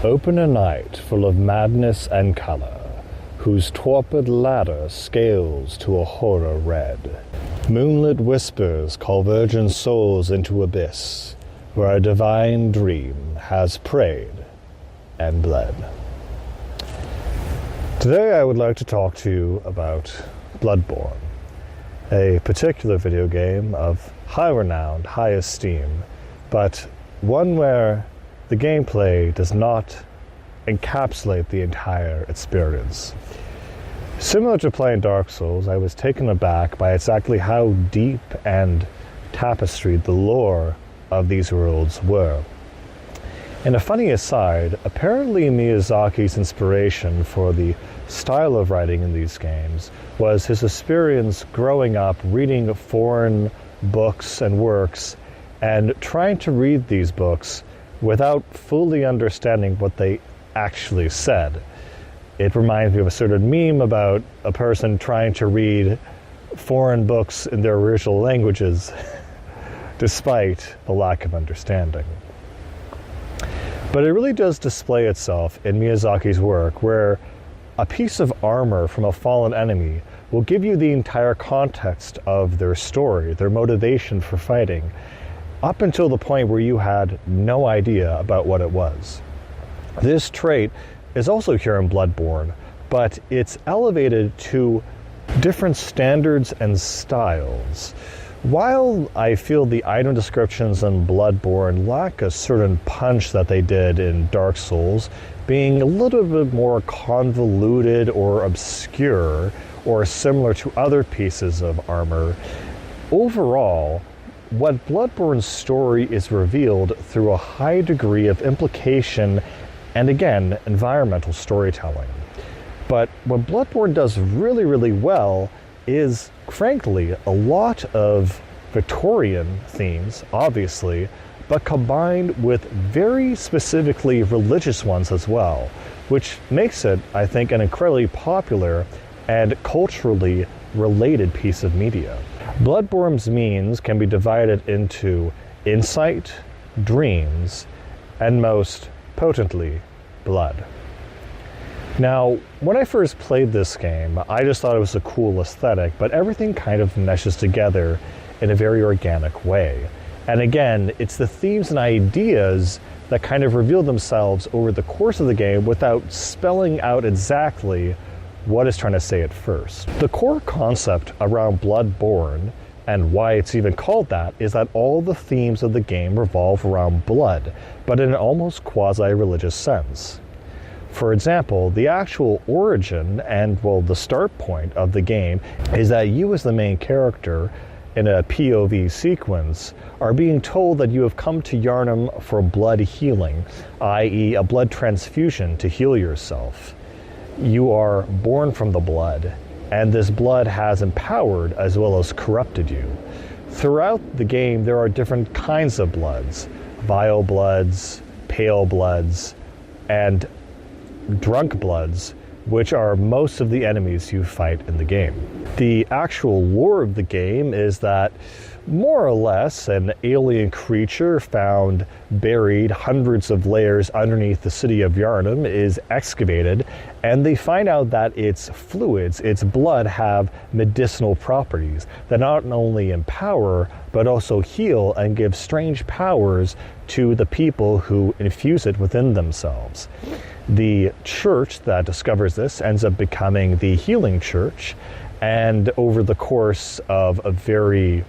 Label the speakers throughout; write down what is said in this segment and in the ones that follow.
Speaker 1: Open a night full of madness and color, whose torpid ladder scales to a horror red. Moonlit whispers call virgin souls into abyss, where a divine dream has prayed and bled. Today I would like to talk to you about Bloodborne, a particular video game of high renown, high esteem, but one where the gameplay does not encapsulate the entire experience. Similar to playing Dark Souls, I was taken aback by exactly how deep and tapestried the lore of these worlds were. And a funny aside, apparently Miyazaki's inspiration for the style of writing in these games was his experience growing up reading foreign books and works and trying to read these books without fully understanding what they actually said. It reminds me of a certain meme about a person trying to read foreign books in their original languages despite the lack of understanding. But it really does display itself in Miyazaki's work, where a piece of armor from a fallen enemy will give you the entire context of their story, their motivation for fighting, up until the point where you had no idea about what it was. This trait is also here in Bloodborne, but it's elevated to different standards and styles. While I feel the item descriptions in Bloodborne lack a certain punch that they did in Dark Souls, being a little bit more convoluted or obscure or similar to other pieces of armor, overall, what Bloodborne's story is revealed through a high degree of implication and, again, environmental storytelling. But what Bloodborne does really, really well is, frankly, a lot of Victorian themes, obviously, but combined with very specifically religious ones as well, which makes it, I think, an incredibly popular and culturally related piece of media. Bloodborne's means can be divided into insight, dreams, and most potently, blood. Now, when I first played this game, I just thought it was a cool aesthetic, but everything kind of meshes together in a very organic way. And again, it's the themes and ideas that kind of reveal themselves over the course of the game without spelling out exactly what it's trying to say at first. The core concept around Bloodborne, and why it's even called that, is that all the themes of the game revolve around blood, but in an almost quasi-religious sense. For example, the actual origin and, well, the start point of the game is that you as the main character in a POV sequence are being told that you have come to Yharnam for blood healing, i.e. a blood transfusion to heal yourself. You are born from the blood, and this blood has empowered as well as corrupted you. Throughout the game, there are different kinds of bloods: vile bloods, pale bloods, and drunk bloods, which are most of the enemies you fight in the game. The actual lore of the game is that, more or less, an alien creature found buried hundreds of layers underneath the city of Yharnam is excavated, and they find out that its fluids, its blood, have medicinal properties that not only empower, but also heal and give strange powers to the people who infuse it within themselves. The church that discovers this ends up becoming the Healing Church, and over the course of a very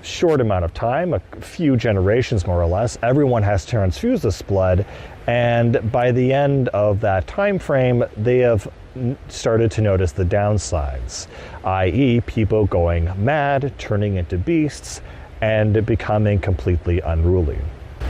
Speaker 1: short amount of time, a few generations more or less, everyone has transfused this blood, and by the end of that time frame, they have started to notice the downsides, i.e. people going mad, turning into beasts, and becoming completely unruly.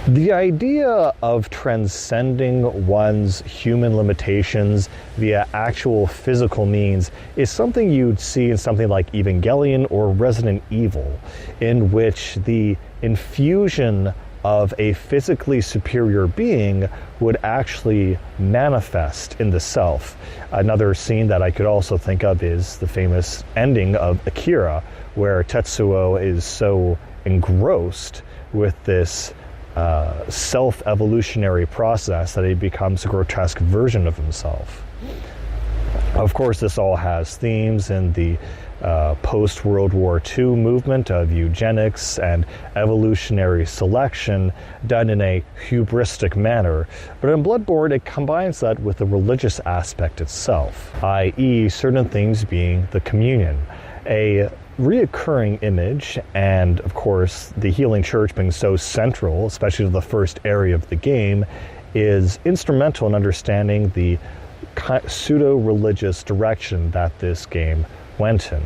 Speaker 1: The idea of transcending one's human limitations via actual physical means is something you'd see in something like Evangelion or Resident Evil, in which the infusion of a physically superior being would actually manifest in the self. Another scene that I could also think of is the famous ending of Akira, where Tetsuo is so engrossed with this self-evolutionary process that he becomes a grotesque version of himself. Of course, this all has themes in the post-World War II movement of eugenics and evolutionary selection done in a hubristic manner. But in Bloodborne, it combines that with the religious aspect itself, i.e. certain things being the communion, a reoccurring image, and of course the healing church being so central, especially to the first area of the game, is instrumental in understanding the pseudo-religious direction that this game went in,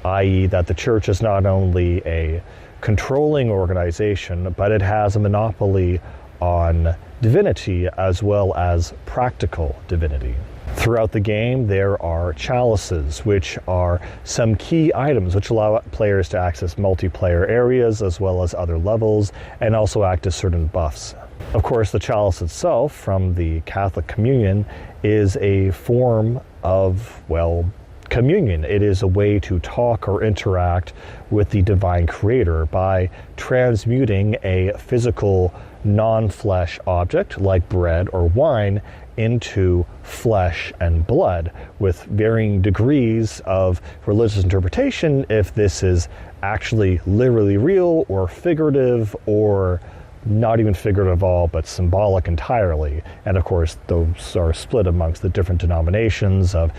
Speaker 1: i.e. that the church is not only a controlling organization, but it has a monopoly on divinity as well as practical divinity. Throughout the game, there are chalices, which are some key items which allow players to access multiplayer areas as well as other levels, and also act as certain buffs. Of course, the chalice itself, from the Catholic Communion, is a form of, well, communion. It is a way to talk or interact with the divine creator by transmuting a physical non-flesh object like bread or wine into flesh and blood, with varying degrees of religious interpretation if this is actually literally real or figurative, or not even figurative at all, but symbolic entirely. And of course, those are split amongst the different denominations of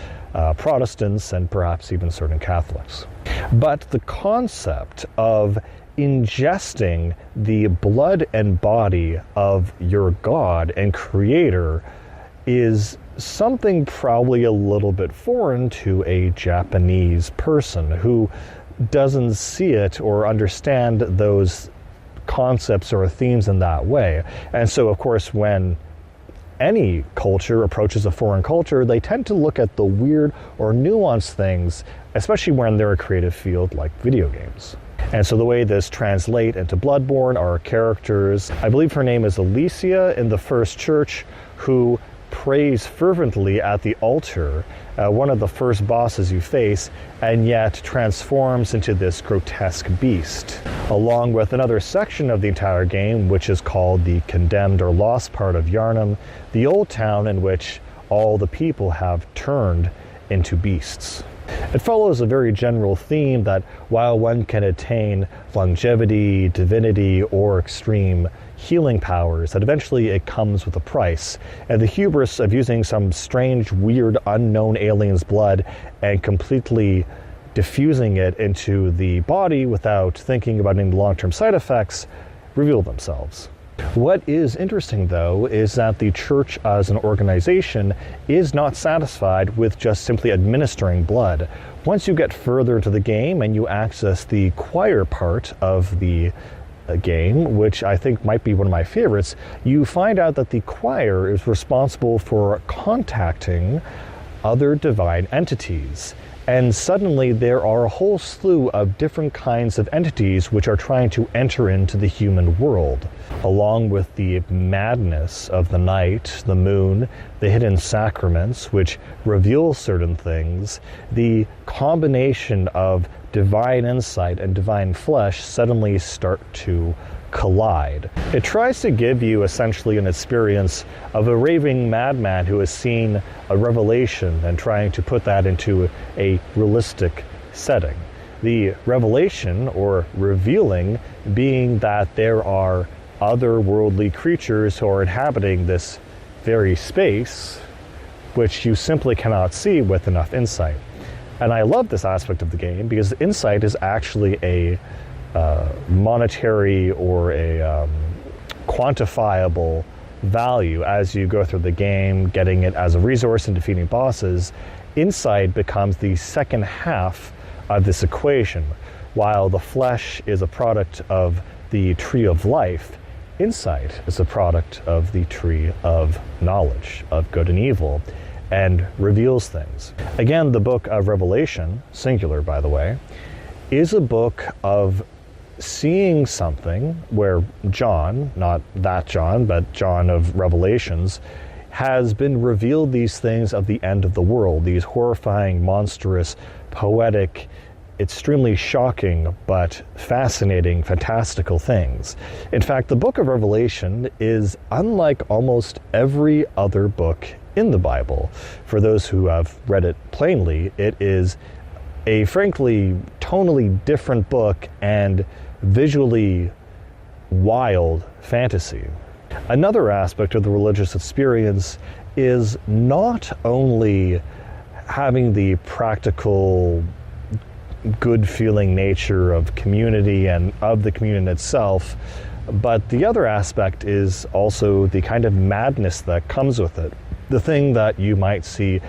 Speaker 1: Protestants and perhaps even certain Catholics. But the concept of ingesting the blood and body of your God and creator is something probably a little bit foreign to a Japanese person who doesn't see it or understand those concepts or themes in that way. And so, of course, when any culture approaches a foreign culture, they tend to look at the weird or nuanced things, especially when they're a creative field like video games. And so the way this translates into Bloodborne are characters. I believe her name is Alicia in the first church, who prays fervently at the altar, one of the first bosses you face, and yet transforms into this grotesque beast. Along with another section of the entire game, which is called the condemned or lost part of Yharnam, the old town in which all the people have turned into beasts. It follows a very general theme that while one can attain longevity, divinity, or extreme healing powers, that eventually it comes with a price. And the hubris of using some strange, weird, unknown alien's blood and completely diffusing it into the body without thinking about any long-term side effects reveal themselves. What is interesting, though, is that the church as an organization is not satisfied with just simply administering blood. Once you get further into the game and you access the choir part of the game, which I think might be one of my favorites, you find out that the choir is responsible for contacting other divine entities. And suddenly there are a whole slew of different kinds of entities which are trying to enter into the human world. Along with the madness of the night, the moon, the hidden sacraments, which reveal certain things, the combination of divine insight and divine flesh suddenly start to collide. It tries to give you essentially an experience of a raving madman who has seen a revelation and trying to put that into a realistic setting. The revelation, or revealing, being that there are otherworldly creatures who are inhabiting this very space, which you simply cannot see with enough insight. And I love this aspect of the game because insight is actually a monetary or a quantifiable value as you go through the game, getting it as a resource and defeating bosses. Insight becomes the second half of this equation. While the flesh is a product of the tree of life, insight is a product of the tree of knowledge, of good and evil, and reveals things. Again, the book of Revelation, singular by the way, is a book of seeing something where John, not that John, but John of Revelations, has been revealed these things of the end of the world, these horrifying, monstrous, poetic, extremely shocking but fascinating, fantastical things. In fact, the book of Revelation is unlike almost every other book in the Bible. For those who have read it plainly, it is a frankly tonally different book and visually wild fantasy. Another aspect of the religious experience is not only having the practical good feeling nature of community and of the communion itself, but the other aspect is also the kind of madness that comes with it. The thing that you might see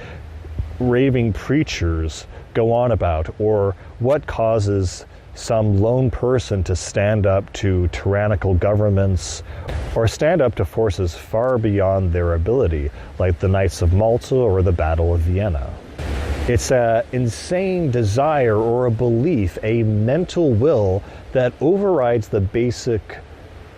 Speaker 1: raving preachers go on about, or what causes some lone person to stand up to tyrannical governments or stand up to forces far beyond their ability, like the Knights of Malta or the Battle of Vienna. It's an insane desire or a belief, a mental will that overrides the basic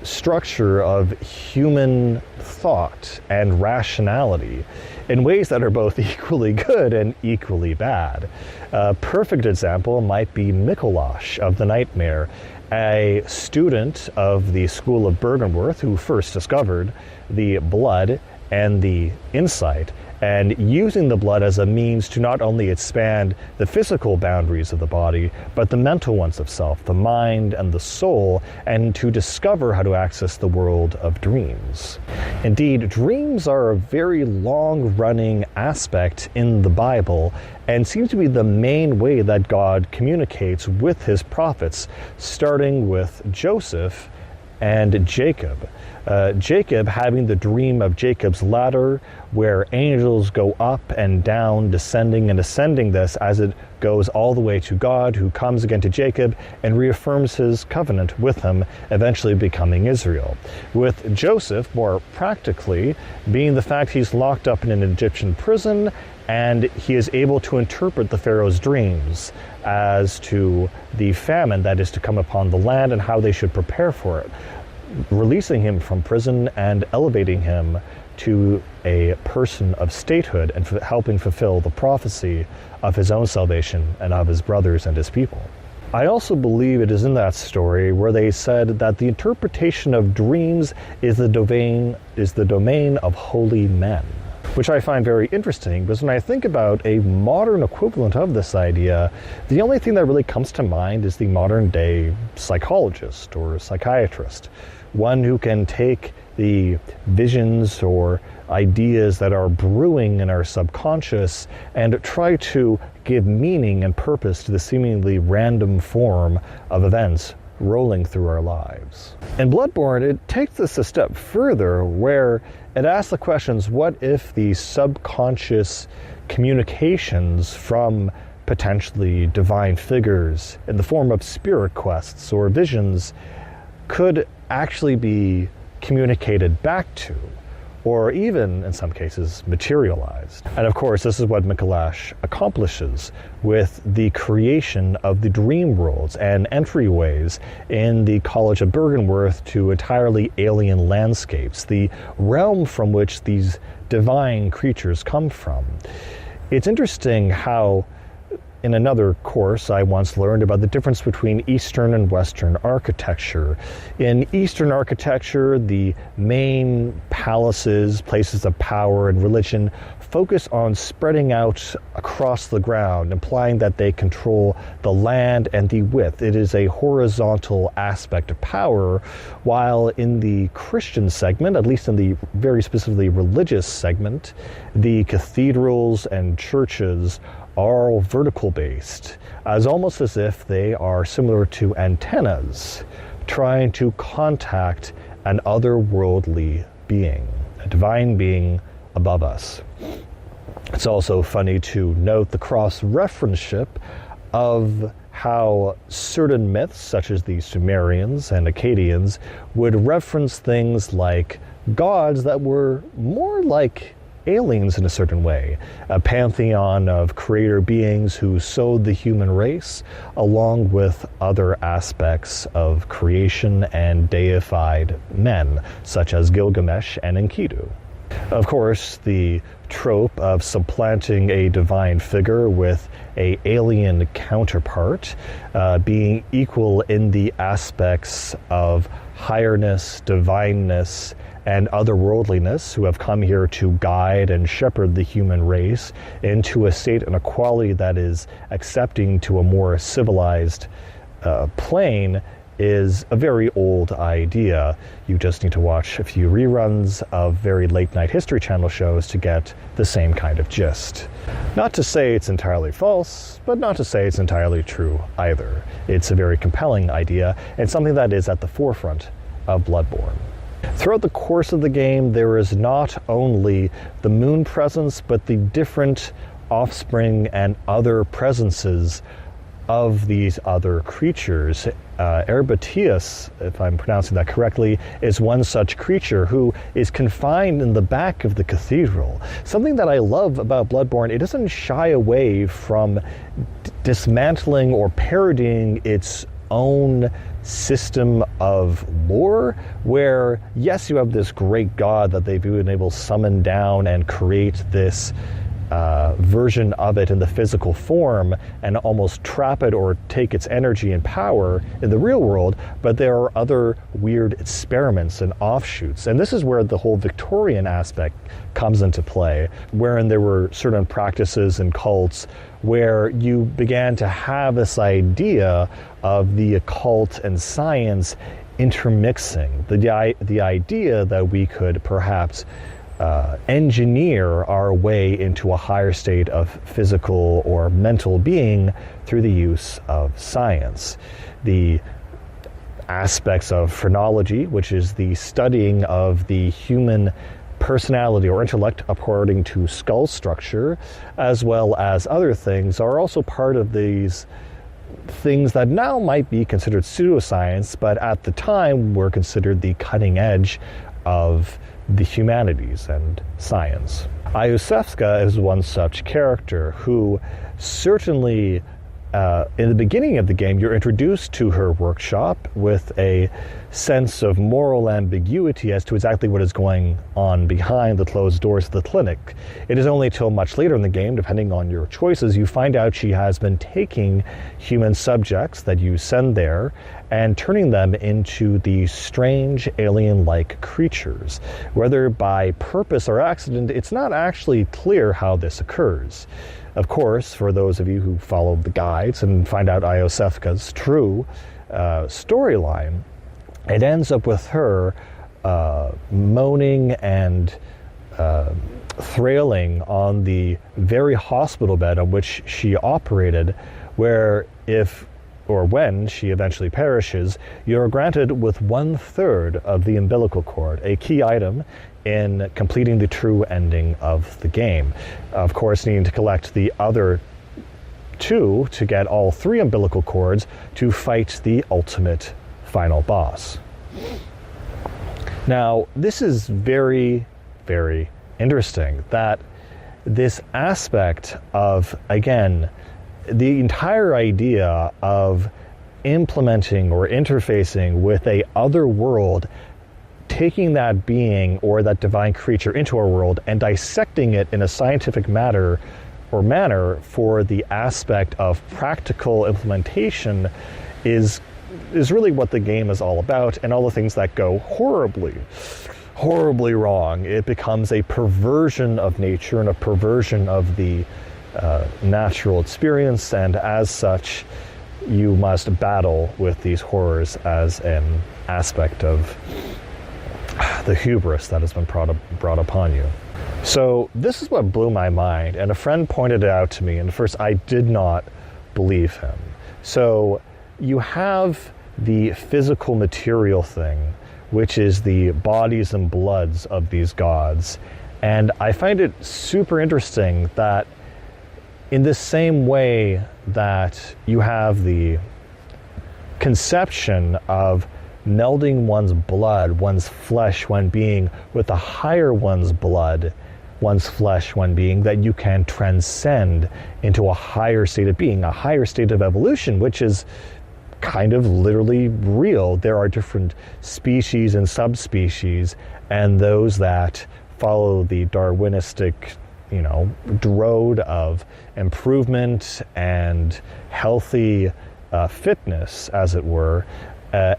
Speaker 1: structure of human thought and rationality in ways that are both equally good and equally bad. A perfect example might be Mikolash of the Nightmare, a student of the School of Byrgenwerth who first discovered the blood and the insight, and using the blood as a means to not only expand the physical boundaries of the body, but the mental ones of self, the mind and the soul, and to discover how to access the world of dreams. Indeed, dreams are a very long-running aspect in the Bible and seem to be the main way that God communicates with his prophets, starting with Joseph and Jacob. Jacob having the dream of Jacob's ladder, where angels go up and down, descending and ascending this as it goes all the way to God, who comes again to Jacob and reaffirms his covenant with him, eventually becoming Israel. With Joseph, more practically, being the fact he's locked up in an Egyptian prison, and he is able to interpret the Pharaoh's dreams as to the famine that is to come upon the land and how they should prepare for it, releasing him from prison and elevating him to a person of statehood and helping fulfill the prophecy of his own salvation and of his brothers and his people. I also believe it is in that story where they said that the interpretation of dreams is the domain of holy men, which I find very interesting, because when I think about a modern equivalent of this idea, the only thing that really comes to mind is the modern day psychologist or psychiatrist, one who can take the visions or ideas that are brewing in our subconscious and try to give meaning and purpose to the seemingly random form of events rolling through our lives. In Bloodborne, it takes this a step further, where it asks the questions, what if the subconscious communications from potentially divine figures in the form of spirit quests or visions could actually be communicated back to, or even, in some cases, materialized. And of course, this is what Mikolash accomplishes with the creation of the dream worlds and entryways in the College of Byrgenwerth to entirely alien landscapes, the realm from which these divine creatures come from. It's interesting how in another course, I once learned about the difference between Eastern and Western architecture. In Eastern architecture, the main palaces, places of power and religion, focus on spreading out across the ground, implying that they control the land and the width. It is a horizontal aspect of power, while in the Christian segment, at least in the very specifically religious segment, the cathedrals and churches are vertical based, almost as if they are similar to antennas trying to contact an otherworldly being, a divine being above us. It's also funny to note the cross-referenceship of how certain myths, such as the Sumerians and Akkadians, would reference things like gods that were more like aliens in a certain way, a pantheon of creator beings who sowed the human race, along with other aspects of creation and deified men, such as Gilgamesh and Enkidu. Of course, the trope of supplanting a divine figure with an alien counterpart, being equal in the aspects of higherness, divineness, and otherworldliness, who have come here to guide and shepherd the human race into a state and a quality that is accepting to a more civilized plane, is a very old idea. You just need to watch a few reruns of very late night History Channel shows to get the same kind of gist. Not to say it's entirely false, but not to say it's entirely true either. It's a very compelling idea and something that is at the forefront of Bloodborne. Throughout the course of the game, there is not only the moon presence, but the different offspring and other presences of these other creatures. Erebatius, if I'm pronouncing that correctly, is one such creature who is confined in the back of the cathedral. Something that I love about Bloodborne, it doesn't shy away from dismantling or parodying its own system of lore, where yes, you have this great god that they've been able to summon down and create this version of it in the physical form and almost trap it or take its energy and power in the real world, but there are other weird experiments and offshoots. And this is where the whole Victorian aspect comes into play, wherein there were certain practices and cults where you began to have this idea of the occult and science intermixing. The idea that we could perhaps engineer our way into a higher state of physical or mental being through the use of science. The aspects of phrenology, which is the studying of the human personality or intellect according to skull structure, as well as other things, are also part of these things that now might be considered pseudoscience, but at the time were considered the cutting edge of the humanities and science. Iosefska is one such character who certainly, in the beginning of the game, you're introduced to her workshop with a sense of moral ambiguity as to exactly what is going on behind the closed doors of the clinic. It is only till much later in the game, depending on your choices, you find out she has been taking human subjects that you send there and turning them into these strange alien-like creatures. Whether by purpose or accident, it's not actually clear how this occurs. Of course, for those of you who follow the guides and find out Iosefka's true storyline, it ends up with her moaning and thrailing on the very hospital bed on which she operated, where if or when she eventually perishes, you're granted with 1/3 of the umbilical cord, a key item in completing the true ending of the game. Of course, needing to collect the other 2 to get all 3 umbilical cords to fight the ultimate final boss. Now, this is very, very interesting, that this aspect of, again, the entire idea of implementing or interfacing with a other world, taking that being or that divine creature into our world and dissecting it in a scientific manner for the aspect of practical implementation is really what the game is all about, and all the things that go horribly wrong. It becomes a perversion of nature and a perversion of the natural experience, and as such you must battle with these horrors as an aspect of the hubris that has been brought upon you. So this is what blew my mind, and a friend pointed it out to me, and at first I did not believe him. So you have the physical material thing, which is the bodies and bloods of these gods, and I find it super interesting that in the same way that you have the conception of melding one's blood, one's flesh, one being, with a higher one's blood, one's flesh, one being, that you can transcend into a higher state of being, a higher state of evolution, which is kind of literally real. There are different species and subspecies, and those that follow the Darwinistic, road of improvement and healthy fitness, as it were,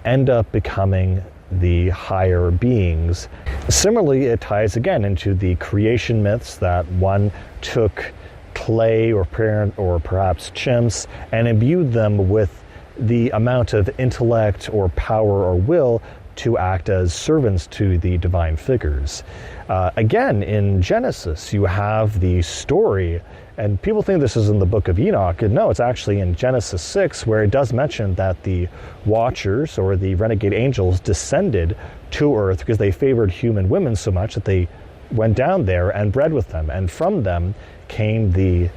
Speaker 1: end up becoming the higher beings. Similarly, it ties again into the creation myths that one took clay or perhaps chimps and imbued them with the amount of intellect or power or will to act as servants to the divine figures. Again, in Genesis, you have the story, and people think this is in the book of Enoch, and no, it's actually in Genesis 6, where it does mention that the Watchers, or the renegade angels, descended to earth because they favored human women so much that they went down there and bred with them, and from them came the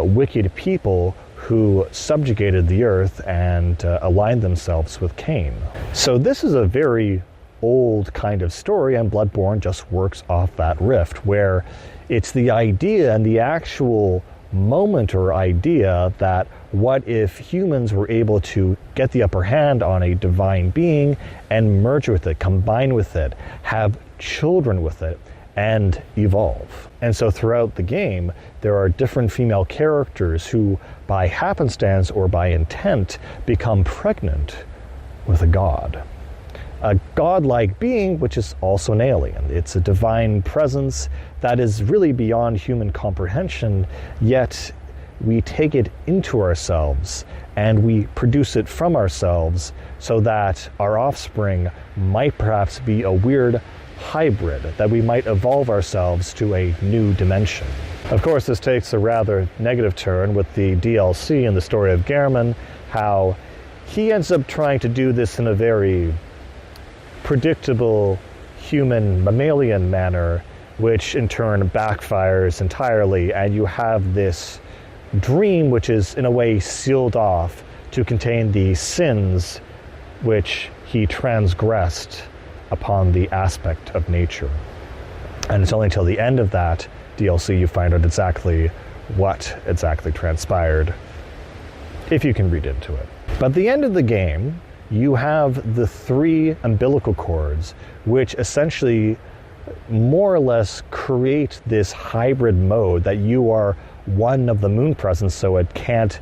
Speaker 1: wicked people who subjugated the earth and aligned themselves with Cain. So this is a very old kind of story, and Bloodborne just works off that rift, where it's the idea and the actual moment or idea that what if humans were able to get the upper hand on a divine being and merge with it, combine with it, have children with it, and evolve. And so throughout the game, there are different female characters who, by happenstance or by intent, become pregnant with a god. A godlike being, which is also an alien. It's a divine presence that is really beyond human comprehension, yet we take it into ourselves and we produce it from ourselves so that our offspring might perhaps be a weird hybrid, that we might evolve ourselves to a new dimension. Of course, this takes a rather negative turn with the DLC and the story of Gehrman, how he ends up trying to do this in a very predictable human mammalian manner, which in turn backfires entirely, and you have this dream which is in a way sealed off to contain the sins which he transgressed upon the aspect of nature. And it's only until the end of that DLC you find out exactly what exactly transpired, if you can read into it. But at the end of the game, you have the 3 umbilical cords, which essentially more or less create this hybrid mode that you are one of the moon presence, so it can't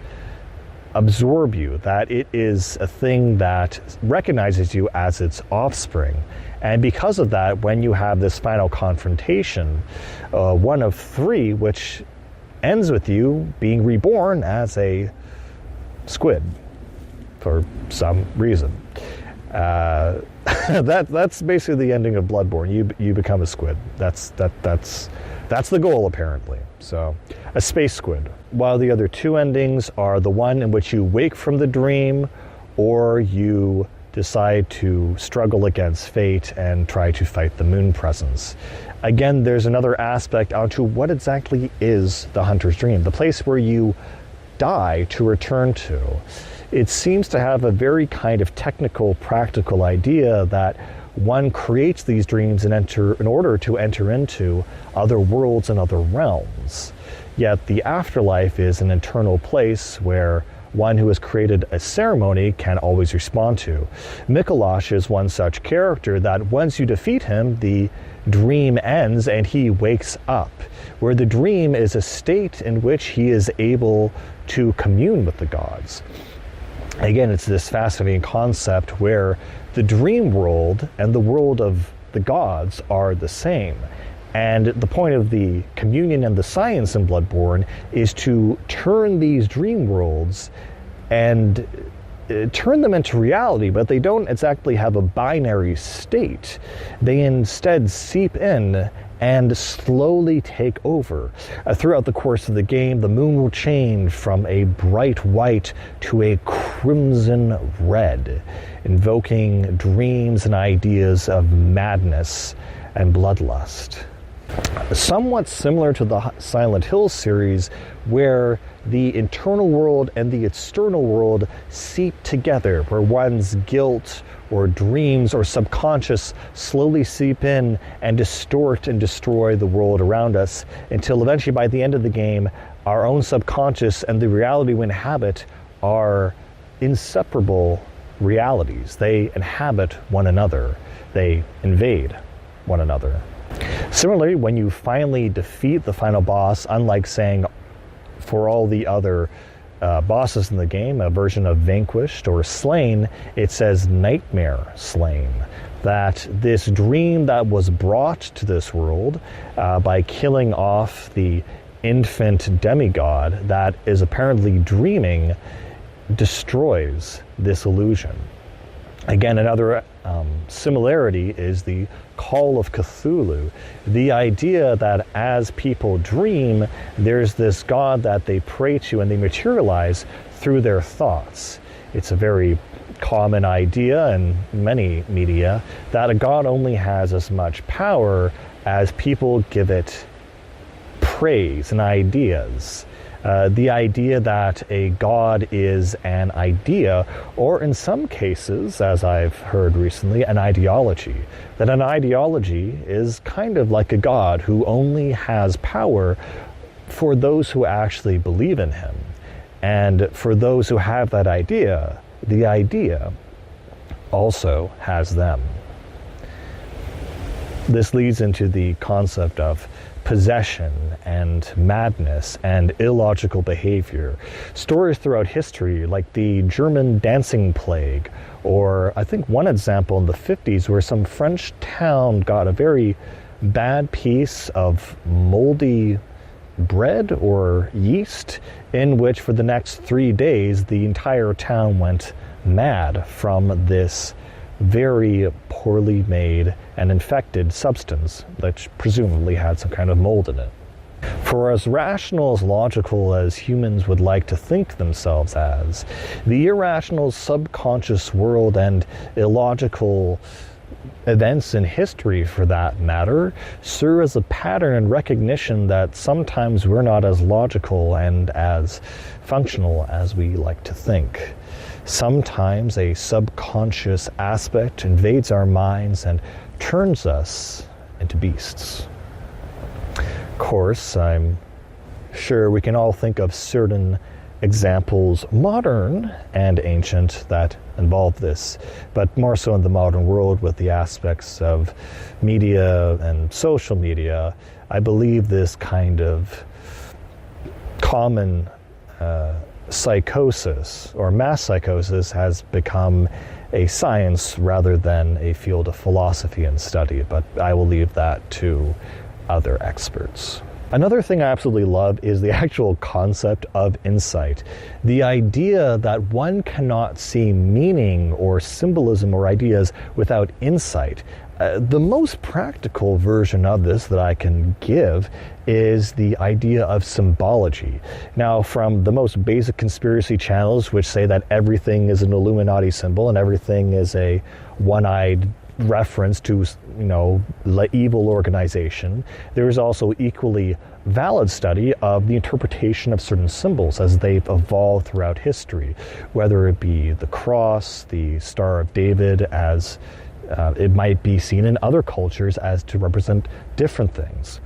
Speaker 1: absorb you, that it is a thing that recognizes you as its offspring. And because of that, when you have this final confrontation, one of 3, which ends with you being reborn as a squid for some reason. That's basically the ending of Bloodborne. You become a squid. That's the goal, apparently. So, a space squid. While the other 2 endings are the one in which you wake from the dream, or you decide to struggle against fate and try to fight the moon presence. Again, there's another aspect onto what exactly is the hunter's dream, the place where you die to return to. It seems to have a very kind of technical, practical idea that one creates these dreams in order to enter into other worlds and other realms. Yet the afterlife is an internal place where one who has created a ceremony can always respond to. Mikolash is one such character that once you defeat him, the dream ends and he wakes up, where the dream is a state in which he is able to commune with the gods. Again, it's this fascinating concept where the dream world and the world of the gods are the same. And the point of the communion and the science in Bloodborne is to turn these dream worlds and turn them into reality, but they don't exactly have a binary state. They instead seep in and slowly take over. Throughout the course of the game, the moon will change from a bright white to a crimson red, invoking dreams and ideas of madness and bloodlust. Somewhat similar to the Silent Hill series, where the internal world and the external world seep together, where one's guilt or dreams or subconscious slowly seep in and distort and destroy the world around us, until eventually by the end of the game, our own subconscious and the reality we inhabit are inseparable realities. They inhabit one another. They invade one another. Similarly, when you finally defeat the final boss, unlike saying for all the other bosses in the game, a version of vanquished or slain, it says nightmare slain. That this dream that was brought to this world by killing off the infant demigod that is apparently dreaming destroys this illusion. Again, another similarity is the Call of Cthulhu. The idea that as people dream, there's this god that they pray to and they materialize through their thoughts. It's a very common idea in many media that a god only has as much power as people give it praise and ideas. The idea that a god is an idea, or in some cases, as I've heard recently, an ideology. That an ideology is kind of like a god who only has power for those who actually believe in him. And for those who have that idea, the idea also has them. This leads into the concept of possession and madness and illogical behavior. Stories throughout history, like the German dancing plague, or I think one example in the 50s where some French town got a very bad piece of moldy bread or yeast, in which for the next 3 days the entire town went mad from this very poorly made and infected substance that presumably had some kind of mold in it. For as rational, as logical as humans would like to think themselves as, the irrational subconscious world and illogical events in history, for that matter, serve as a pattern and recognition that sometimes we're not as logical and as functional as we like to think. Sometimes a subconscious aspect invades our minds and turns us into beasts. Of course, I'm sure we can all think of certain examples, modern and ancient, that involve this, but more so in the modern world with the aspects of media and social media. I believe this kind of common psychosis or mass psychosis has become a science rather than a field of philosophy and study, but I will leave that to other experts. Another thing I absolutely love is the actual concept of insight. The idea that one cannot see meaning or symbolism or ideas without insight. The most practical version of this that I can give is the idea of symbology. Now, from the most basic conspiracy channels, which say that everything is an Illuminati symbol and everything is a one-eyed reference to, the evil organization, there is also equally valid study of the interpretation of certain symbols as they've evolved throughout history, whether it be the cross, the Star of David, as it might be seen in other cultures as to represent different things.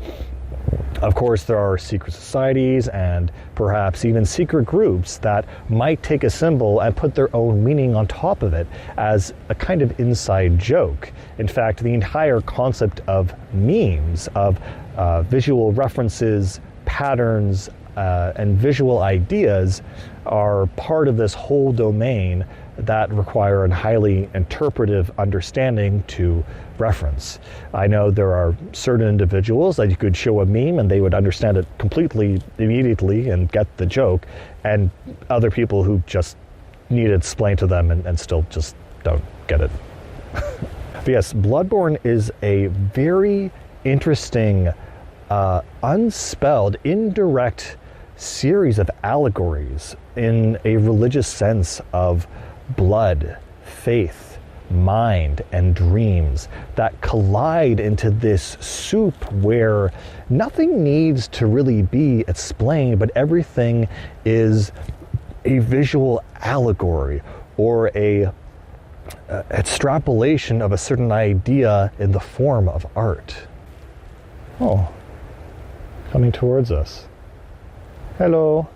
Speaker 1: Of course, there are secret societies and perhaps even secret groups that might take a symbol and put their own meaning on top of it as a kind of inside joke. In fact, the entire concept of memes, of visual references, patterns, and visual ideas are part of this whole domain that require a highly interpretive understanding to reference. I know there are certain individuals that you could show a meme and they would understand it completely immediately and get the joke, and other people who just need it explained to them and still just don't get it. But yes, Bloodborne is a very interesting, unspelled, indirect series of allegories in a religious sense of blood, faith, mind, and dreams that collide into this soup where nothing needs to really be explained, but everything is a visual allegory or a extrapolation of a certain idea in the form of art. Oh, coming towards us. Hello.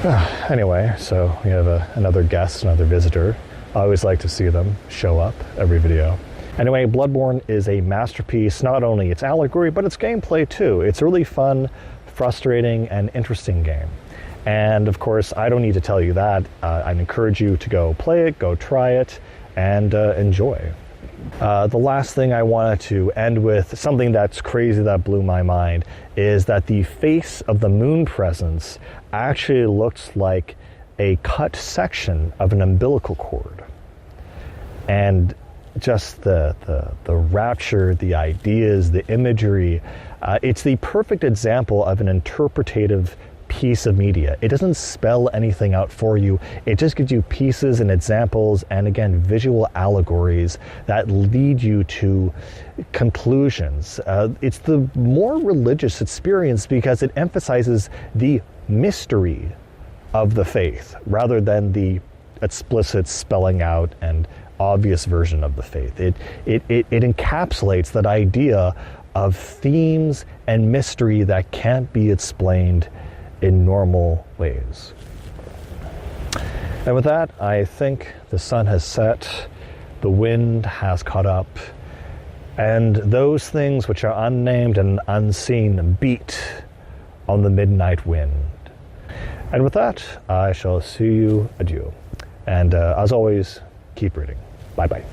Speaker 1: Anyway, so we have another guest, another visitor. I always like to see them show up every video. Anyway, Bloodborne is a masterpiece, not only its allegory, but its gameplay too. It's a really fun, frustrating, and interesting game. And of course, I don't need to tell you that. I'd encourage you to go play it, go try it, and enjoy. The last thing I wanted to end with, something that's crazy that blew my mind, is that the face of the moon presence actually looks like a cut section of an umbilical cord. And just the rapture, the ideas, the imagery, it's the perfect example of an interpretative piece of media. It doesn't spell anything out for you. It just gives you pieces and examples and, again, visual allegories that lead you to conclusions. It's the more religious experience because it emphasizes the mystery of the faith rather than the explicit spelling out and obvious version of the faith. It encapsulates that idea of themes and mystery that can't be explained in normal ways. And with that, I think the sun has set, the wind has caught up, and those things which are unnamed and unseen beat on the midnight wind. And with that, I shall see you adieu. And as always, keep reading. Bye-bye.